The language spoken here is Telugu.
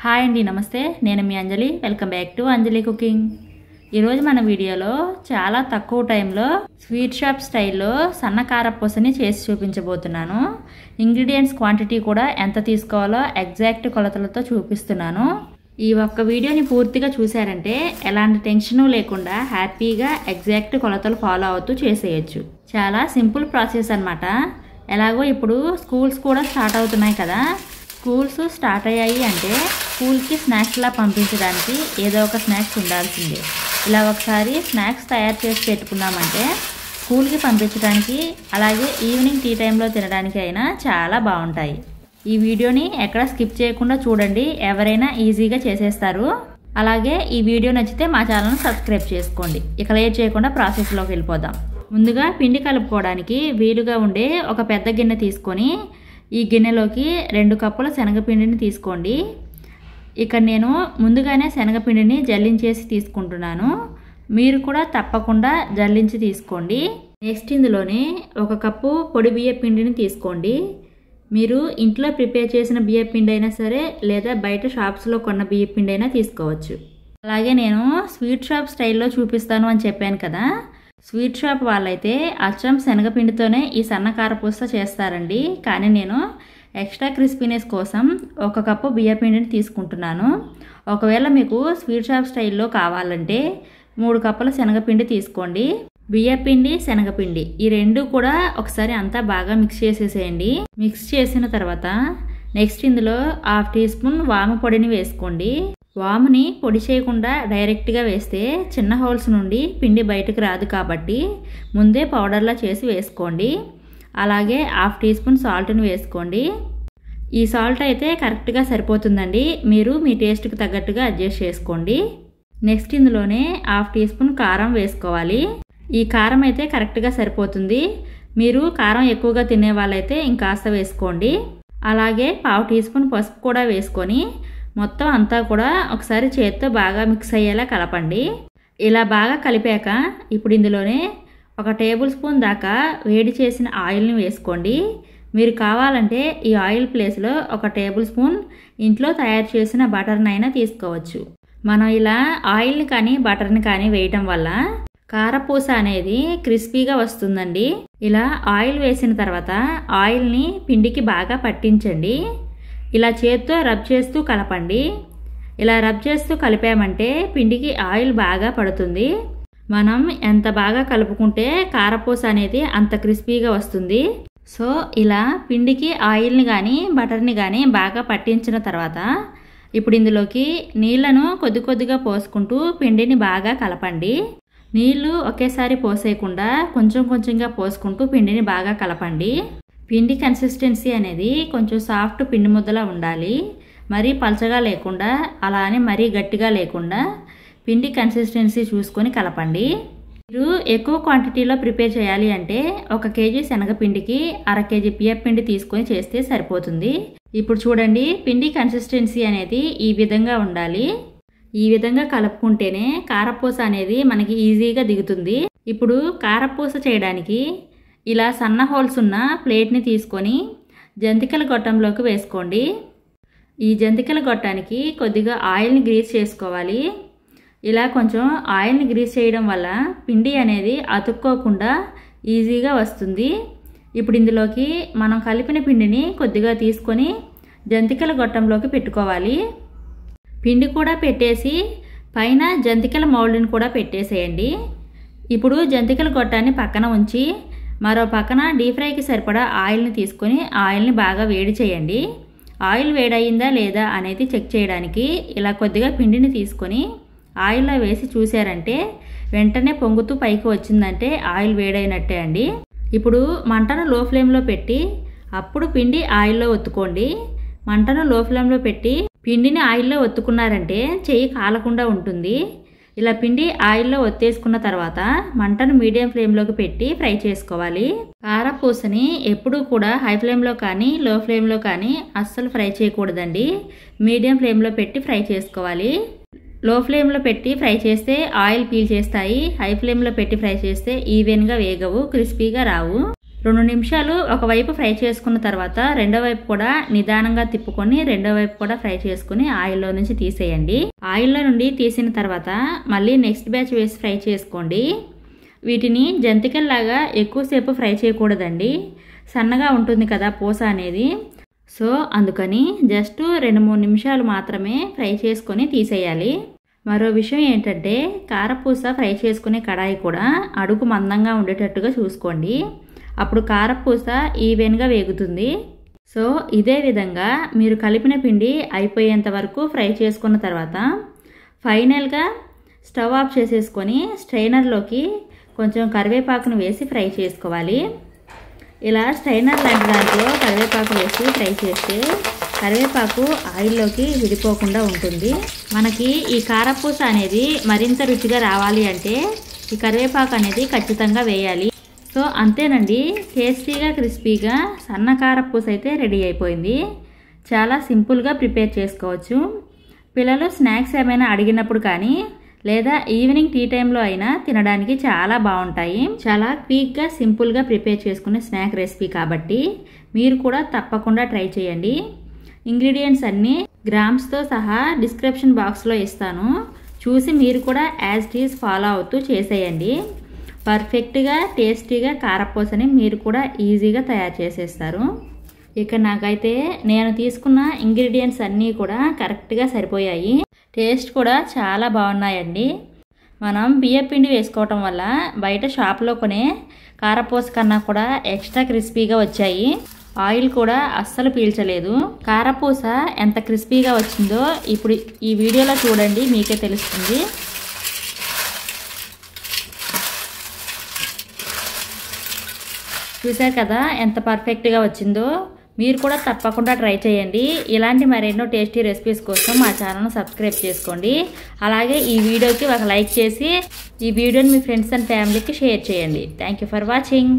హాయ్ అండి, నమస్తే. నేను మీ Anjali. Welcome back to Anjali cooking. ఈరోజు మన వీడియోలో చాలా తక్కువ టైంలో స్వీట్ షాప్ స్టైల్లో సన్న కారపూసని చేసి చూపించబోతున్నాను. ఇంగ్రీడియంట్స్ క్వాంటిటీ కూడా ఎంత తీసుకోవాలో ఎగ్జాక్ట్ కొలతలతో చూపిస్తున్నాను. ఈ ఒక్క వీడియోని పూర్తిగా చూసారంటే ఎలాంటి టెన్షన్ లేకుండా హ్యాపీగా ఎగ్జాక్ట్ కొలతలు ఫాలో అవుతూ చేసేయచ్చు. చాలా సింపుల్ ప్రాసెస్ అన్నమాట. ఎలాగో ఇప్పుడు స్కూల్స్ కూడా స్టార్ట్ అవుతున్నాయి కదా. స్కూల్స్ స్టార్ట్ అయ్యాయి అంటే స్కూల్కి స్నాక్స్లా పంపించడానికి ఏదో ఒక స్నాక్స్ ఉండాల్సిందే. ఇలా ఒకసారి స్నాక్స్ తయారు చేసి పెట్టుకున్నామంటే స్కూల్కి పంపించడానికి, అలాగే ఈవినింగ్ టీ టైంలో తినడానికి అయినా చాలా బాగుంటాయి. ఈ వీడియోని ఎక్కడ స్కిప్ చేయకుండా చూడండి, ఎవరైనా ఈజీగా చేసేస్తారు. అలాగే ఈ వీడియో నచ్చితే మా ఛానల్ని సబ్స్క్రైబ్ చేసుకోండి. ఇక లేట్ చేయకుండా ప్రాసెస్లోకి వెళ్ళిపోదాం. ముందుగా పిండి కలుపుకోవడానికి వీలుగా ఉండే ఒక పెద్ద గిన్నె తీసుకొని ఈ గిన్నెలోకి 2 కప్పుల శనగపిండిని తీసుకోండి. ఇక్కడ నేను ముందుగానే శనగపిండిని జల్లించేసి తీసుకుంటున్నాను. మీరు కూడా తప్పకుండా జల్లించి తీసుకోండి. నెక్స్ట్ ఇందులోనే 1 కప్పు పొడి బియ్య పిండిని తీసుకోండి. మీరు ఇంట్లో ప్రిపేర్ చేసిన బియ్య పిండి అయినా సరే, లేదా బయట షాప్స్లో కొన్న బియ్య పిండి అయినా తీసుకోవచ్చు. అలాగే నేను స్వీట్ షాప్ స్టైల్లో చూపిస్తాను అని చెప్పాను కదా. స్వీట్ షాప్ వాళ్ళైతే అచ్చం శనగపిండితోనే ఈ సన్న కారపూస చేస్తారండి. కానీ నేను ఎక్స్ట్రా క్రిస్పీనెస్ కోసం 1 కప్పు బియ్య పిండిని తీసుకుంటున్నాను. ఒకవేళ మీకు స్వీట్ షాప్ స్టైల్లో కావాలంటే 3 కప్పుల శనగపిండి తీసుకోండి. బియ్యపిండి, శనగపిండి ఈ రెండు కూడా ఒకసారి అంతా బాగా మిక్స్ చేసేసేయండి. మిక్స్ చేసిన తర్వాత నెక్స్ట్ ఇందులో 1/2 టీ స్పూన్ వాము పొడిని వేసుకోండి. వాముని పొడి చేయకుండా డైరెక్ట్గా వేస్తే చిన్న హోల్స్ నుండి పిండి బయటకు రాదు, కాబట్టి ముందే పౌడర్లా చేసి వేసుకోండి. అలాగే 1/2 టీ స్పూన్ సాల్ట్ని వేసుకోండి. ఈ సాల్ట్ అయితే కరెక్ట్గా సరిపోతుందండి. మీరు మీ టేస్ట్కి తగ్గట్టుగా అడ్జస్ట్ చేసుకోండి. నెక్స్ట్ ఇందులోనే 1/2 టీ స్పూన్ కారం వేసుకోవాలి. ఈ కారం అయితే కరెక్ట్గా సరిపోతుంది. మీరు కారం ఎక్కువగా తినే వాళ్ళైతే ఇంకాస్త వేసుకోండి. అలాగే 1/2 టీ స్పూన్ పసుపు కూడా వేసుకొని మొత్తం అంతా కూడా ఒకసారి చేత్తో బాగా మిక్స్ అయ్యేలా కలపండి. ఇలా బాగా కలిపాక ఇప్పుడు ఇందులోనే 1 టేబుల్ స్పూన్ దాకా వేడి చేసిన ఆయిల్ని వేసుకోండి. మీరు కావాలంటే ఈ ఆయిల్ ప్లేస్లో 1 టేబుల్ స్పూన్ ఇంట్లో తయారు చేసిన బటర్ని అయినా తీసుకోవచ్చు. మనం ఇలా ఆయిల్ని కానీ బటర్ని కానీ వేయటం వల్ల కారపూస అనేది క్రిస్పీగా వస్తుందండి. ఇలా ఆయిల్ వేసిన తర్వాత ఆయిల్ని పిండికి బాగా పట్టించండి. ఇలా చేత్తో రబ్ చేస్తూ కలపండి. ఇలా రబ్ చేస్తూ కలిపామంటే పిండికి ఆయిల్ బాగా పడుతుంది. మనం ఎంత బాగా కలుపుకుంటే కారపూస అనేది అంత క్రిస్పీగా వస్తుంది. సో ఇలా పిండికి ఆయిల్ని కానీ బటర్ని కానీ బాగా పట్టించిన తర్వాత ఇప్పుడు ఇందులోకి నీళ్లను కొద్ది కొద్దిగా పోసుకుంటూ పిండిని బాగా కలపండి. నీళ్లు ఒకేసారి పోసేయకుండా కొంచెం కొంచెంగా పోసుకుంటూ పిండిని బాగా కలపండి. పిండి కన్సిస్టెన్సీ అనేది కొంచెం సాఫ్ట్ పిండి ముద్దలా ఉండాలి. మరీ పలచగా లేకుండా, అలా అని మరీ గట్టిగా లేకుండా పిండి కన్సిస్టెన్సీ చూసుకొని కలపండి. మీరు ఎక్కువ క్వాంటిటీలో ప్రిపేర్ చేయాలి అంటే 1 కేజీ శనగపిండికి 1/2 కేజీ బియ్యపిండి తీసుకొని చేస్తే సరిపోతుంది. ఇప్పుడు చూడండి, పిండి కన్సిస్టెన్సీ అనేది ఈ విధంగా ఉండాలి. ఈ విధంగా కలుపుకుంటేనే కారపూస అనేది మనకి ఈజీగా దిగుతుంది. ఇప్పుడు కారపూస చేయడానికి ఇలా సన్న హోల్స్ ఉన్న ప్లేట్ని తీసుకొని జంతికల గొట్టంలోకి వేసుకోండి. ఈ జంతికల గొట్టానికి కొద్దిగా ఆయిల్ని గ్రీస్ చేసుకోవాలి. ఇలా కొంచెం ఆయిల్ని గ్రీస్ చేయడం వల్ల పిండి అనేది అతుక్కోకుండా ఈజీగా వస్తుంది. ఇప్పుడు ఇందులోకి మనం కలిపిన పిండిని కొద్దిగా తీసుకొని జంతికల గొట్టంలోకి పెట్టుకోవాలి. పిండి కూడా పెట్టేసి పైన జంతికల మౌల్డ్ని కూడా పెట్టేసేయండి. ఇప్పుడు జంతికల గొట్టాన్ని పక్కన ఉంచి మరో పక్కన డీప్ ఫ్రైకి సరిపడా ఆయిల్ని తీసుకొని ఆయిల్ని బాగా వేడి చేయండి. ఆయిల్ వేడయిందా లేదా అనేది చెక్ చేయడానికి ఇలా కొద్దిగా పిండిని తీసుకొని ఆయిల్లో వేసి చూసారంటే వెంటనే పొంగుతూ పైకి వచ్చిందంటే ఆయిల్ వేడైనట్టే అండి. ఇప్పుడు మంటను లో ఫ్లేమ్లో పెట్టి అప్పుడు పిండి ఆయిల్లో ఒత్తుకోండి. మంటను లో ఫ్లేమ్లో పెట్టి పిండిని ఆయిల్లో ఒత్తుకున్నారంటే చెయ్యి కాలకుండా ఉంటుంది. ఇలా పిండి ఆయిల్లో ఒత్తేసుకున్న తర్వాత మంటను మీడియం ఫ్లేమ్లోకి పెట్టి ఫ్రై చేసుకోవాలి. కారపూసని ఎప్పుడూ కూడా హై ఫ్లేమ్లో కానీ లో ఫ్లేమ్లో కానీ అస్సలు ఫ్రై చేయకూడదండి. మీడియం ఫ్లేమ్లో పెట్టి ఫ్రై చేసుకోవాలి. లో ఫ్లేమ్లో పెట్టి ఫ్రై చేస్తే ఆయిల్ పీల్ చేస్తాయి. హై ఫ్లేమ్లో పెట్టి ఫ్రై చేస్తే ఈవెన్గా వేగవు, క్రిస్పీగా రావు. 2 నిమిషాలు ఒకవైపు ఫ్రై చేసుకున్న తర్వాత రెండో వైపు కూడా నిదానంగా తిప్పుకొని రెండో వైపు కూడా ఫ్రై చేసుకుని ఆయిల్లో నుంచి తీసేయండి. ఆయిల్లో నుండి తీసిన తర్వాత మళ్ళీ నెక్స్ట్ బ్యాచ్ వేసి ఫ్రై చేసుకోండి. వీటిని జంతికల్లాగా ఎక్కువసేపు ఫ్రై చేయకూడదండి, సన్నగా ఉంటుంది కదా పూస అనేది. సో అందుకని జస్ట్ 2-3 నిమిషాలు మాత్రమే ఫ్రై చేసుకొని తీసేయాలి. మరో విషయం ఏంటంటే కారపూస ఫ్రై చేసుకునే కడాయి కూడా అడుగు మందంగా ఉండేటట్టుగా చూసుకోండి. అప్పుడు కారపూస ఈవెన్గా వేగుతుంది. సో ఇదే విధంగా మీరు కలిపిన పిండి అయిపోయేంత వరకు ఫ్రై చేసుకున్న తర్వాత ఫైనల్గా స్టవ్ ఆఫ్ చేసేసుకొని స్ట్రైనర్లోకి కొంచెం కరివేపాకును వేసి ఫ్రై చేసుకోవాలి. ఇలా స్ట్రైనర్ లాంటి దాంట్లో కరివేపాకు వేసి ఫ్రై చేస్తే కరివేపాకు ఆయిల్లోకి విడిపోకుండా ఉంటుంది. మనకి ఈ కారపూస అనేది మరింత రుచిగా రావాలి అంటే ఈ కరివేపాకు అనేది ఖచ్చితంగా వేయాలి. సో అంతేనండి, టేస్టీగా క్రిస్పీగా సన్న కారపూస అయితే రెడీ అయిపోయింది. చాలా సింపుల్గా ప్రిపేర్ చేసుకోవచ్చు. పిల్లలు స్నాక్స్ ఏమైనా అడిగినప్పుడు కానీ లేదా ఈవినింగ్ టీ టైంలో అయినా తినడానికి చాలా బాగుంటాయి. చాలా క్విక్గా సింపుల్గా ప్రిపేర్ చేసుకునే స్నాక్ రెసిపీ కాబట్టి మీరు కూడా తప్పకుండా ట్రై చేయండి. ఇంగ్రీడియంట్స్ అన్నీ గ్రామ్స్తో సహా డిస్క్రిప్షన్ బాక్స్లో ఇస్తాను, చూసి మీరు కూడా యాజ్ ఇట్ ఈజ్ ఫాలో అవుతూ చేసేయండి. పర్ఫెక్ట్గా టేస్టీగా కారపూసని మీరు కూడా ఈజీగా తయారు చేసేస్తారు. ఇక నాకైతే నేను తీసుకున్న ఇంగ్రీడియంట్స్ అన్నీ కూడా కరెక్ట్గా సరిపోయాయి. టేస్ట్ కూడా చాలా బాగున్నాయండి. మనం బియ్యపిండి వేసుకోవటం వల్ల బయట షాప్లో కొనే కారపూస కన్నా కూడా ఎక్స్ట్రా క్రిస్పీగా వచ్చాయి. ఆయిల్ కూడా అస్సలు పీల్చలేదు. కారపూస ఎంత క్రిస్పీగా వచ్చిందో ఇప్పుడు ఈ వీడియోలో చూడండి, మీకే తెలుస్తుంది. చూసారు కదా ఎంత పర్ఫెక్ట్గా వచ్చిందో. మీరు కూడా తప్పకుండా ట్రై చేయండి. ఇలాంటి మరెన్నో టేస్టీ రెసిపీస్ కోసం మా ఛానల్ను సబ్స్క్రైబ్ చేసుకోండి. అలాగే ఈ వీడియోకి ఒక లైక్ చేసి ఈ వీడియోని మీ ఫ్రెండ్స్ అండ్ ఫ్యామిలీకి షేర్ చేయండి. Thank you for watching.